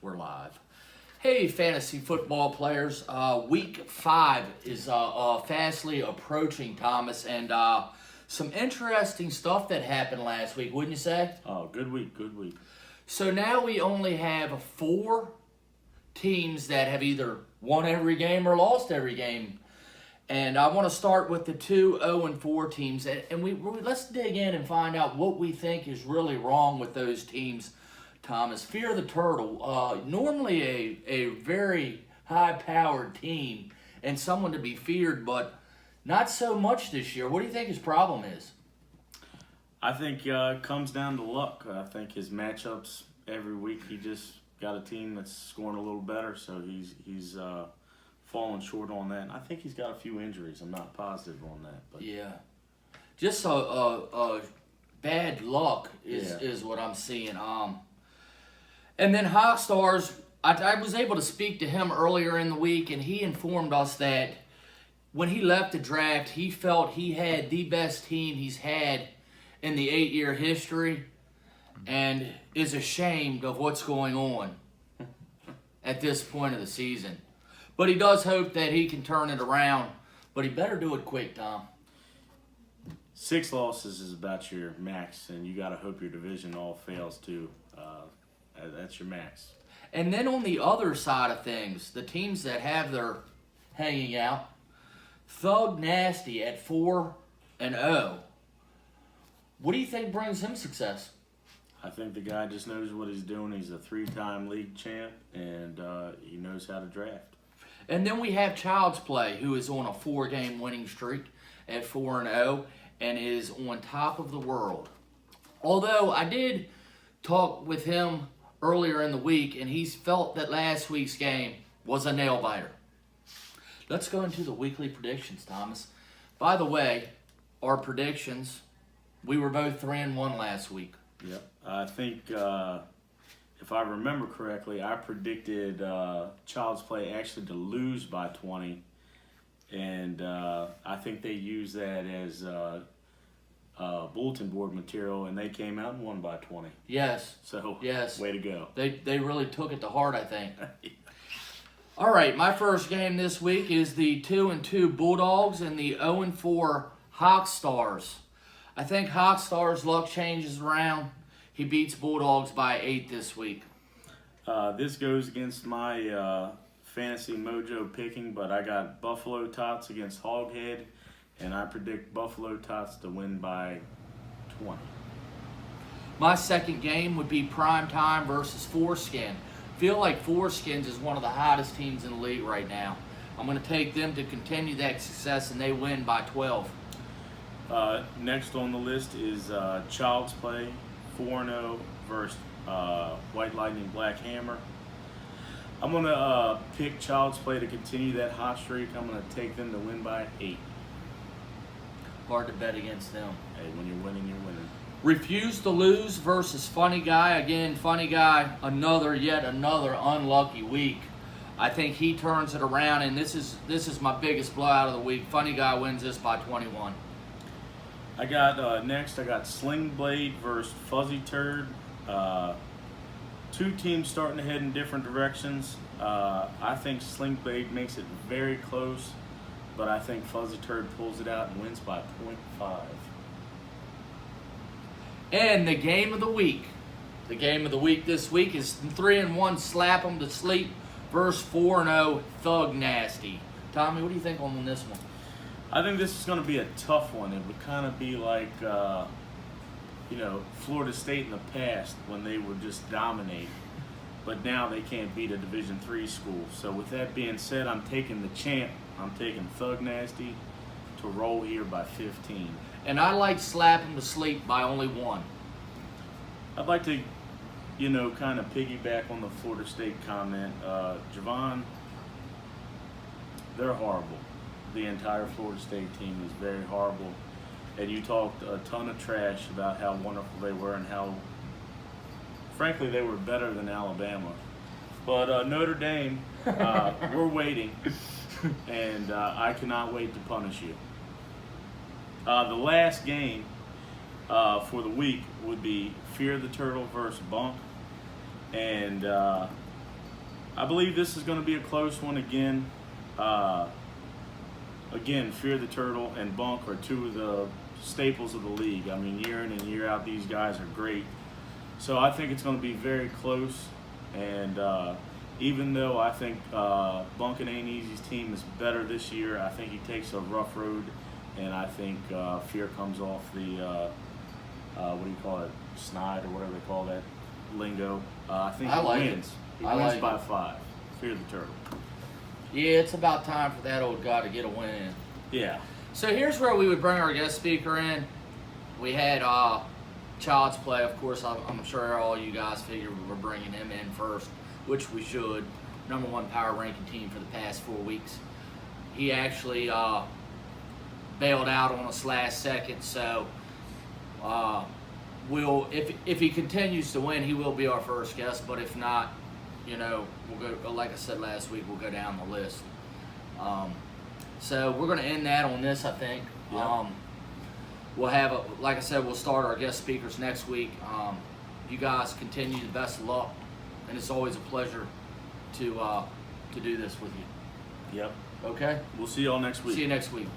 we're live. Hey, fantasy football players. Week 5 is fastly approaching, Thomas, and some interesting stuff that happened last week, wouldn't you say? Oh, good week, good week. So now we only have 4 teams that have either won every game or lost every game. And I want to start with the 2 0-4 teams, and let's dig in and find out what we think is really wrong with those teams. Thomas, Fear the Turtle, normally a very high-powered team and someone to be feared, but not so much this year. What do you think his problem is? I think it comes down to luck. I think his matchups every week, he just got a team that's scoring a little better, so he's falling short on that. And I think he's got a few injuries. I'm not positive on that. But yeah. Just bad luck is what I'm seeing. And then Hawk Stars, I was able to speak to him earlier in the week, and he informed us that when he left the draft, he felt he had the best team he's had in the 8-year history and is ashamed of what's going on at this point of the season. But he does hope that he can turn it around, but he better do it quick, Tom. 6 losses is about your max, and you got to hope your division all fails too. That's your max. And then on the other side of things, the teams that have their hanging out, Thug Nasty at 4-0. What do you think brings him success? I think the guy just knows what he's doing. He's a 3-time league champ, and he knows how to draft. And then we have Child's Play, who is on a 4-game winning streak at 4-0 and is on top of the world. Although I did talk with him earlier in the week, and he's felt that last week's game was a nail-biter. Let's go into the weekly predictions, Thomas. By the way, our predictions, we were both 3-1 last week. Yep. I think, if I remember correctly, I predicted Child's Play actually to lose by 20, and I think they used that as bulletin board material, and they came out and won by 20. Yes. So, yes. Way to go. They really took it to heart, I think. All right, my first game this week is the 2-2 Bulldogs and the 0-4 Hawk Stars. I think Hawk Stars' luck changes around. He beats Bulldogs by 8 this week. This goes against my fantasy mojo picking, but I got Buffalo Tots against Hoghead, and I predict Buffalo Tots to win by 20. My second game would be Primetime versus Foreskin. Feel like Foreskins is one of the hottest teams in the league right now. I'm going to take them to continue that success, and they win by 12. Next on the list is Child's Play, 4-0 versus White Lightning Black Hammer. I'm going to pick Child's Play to continue that hot streak. I'm going to take them to win by 8. Hard to bet against them. Hey, when you're winning, you're winning. Refuse to Lose versus Funny Guy. Again, Funny Guy, yet another unlucky week. I think he turns it around, and this is my biggest blowout of the week. Funny Guy wins this by 21. I got next. I got Sling Blade versus Fuzzy Turd. 2 teams starting to head in different directions. I think Sling Blade makes it very close, but I think Fuzzy Turd pulls it out and wins by 0.5. And the game of the week. The game of the week this week is 3-1 Slap 'em to Sleep versus 4-0 Thug Nasty. Tommy, what do you think on this one? I think this is going to be a tough one. It would kind of be like, Florida State in the past when they would just dominate. But now they can't beat a Division III school. So with that being said, I'm taking the champ. I'm taking Thug Nasty to roll here by 15. And I like Slap 'em to Sleep by only 1. I'd like to, kind of piggyback on the Florida State comment. Javon, they're horrible. The entire Florida State team is very horrible. And you talked a ton of trash about how wonderful they were and how, frankly, they were better than Alabama. But Notre Dame, we're waiting, and I cannot wait to punish you. The last game for the week would be Fear the Turtle versus Bunk. And I believe this is going to be a close one again. Again, Fear the Turtle and Bunk are two of the staples of the league. I mean, year in and year out, these guys are great. So I think it's going to be very close. And even though I think Bunk and Ain't Easy's team is better this year, I think he takes a rough road. And I think Fear comes off the, what do you call it, snide or whatever they call that lingo. I think I he like wins. it. He I wins like by it. 5. Fear the Turtle. Yeah, it's about time for that old guy to get a win in. Yeah. So here's where we would bring our guest speaker in. We had Child's Play, of course. I'm sure all you guys figured we were bringing him in first, which we should. #1 power ranking team for the past 4 weeks. He actually bailed out on us last second, so if he continues to win, he will be our first guest. But if not, we'll go. Like I said last week, we'll go down the list. So we're going to end that on this, I think. Yeah. We'll have, like I said, we'll start our guest speakers next week. You guys continue the best of luck, and it's always a pleasure to do this with you. Yep. Okay? We'll see y'all next week. See you next week.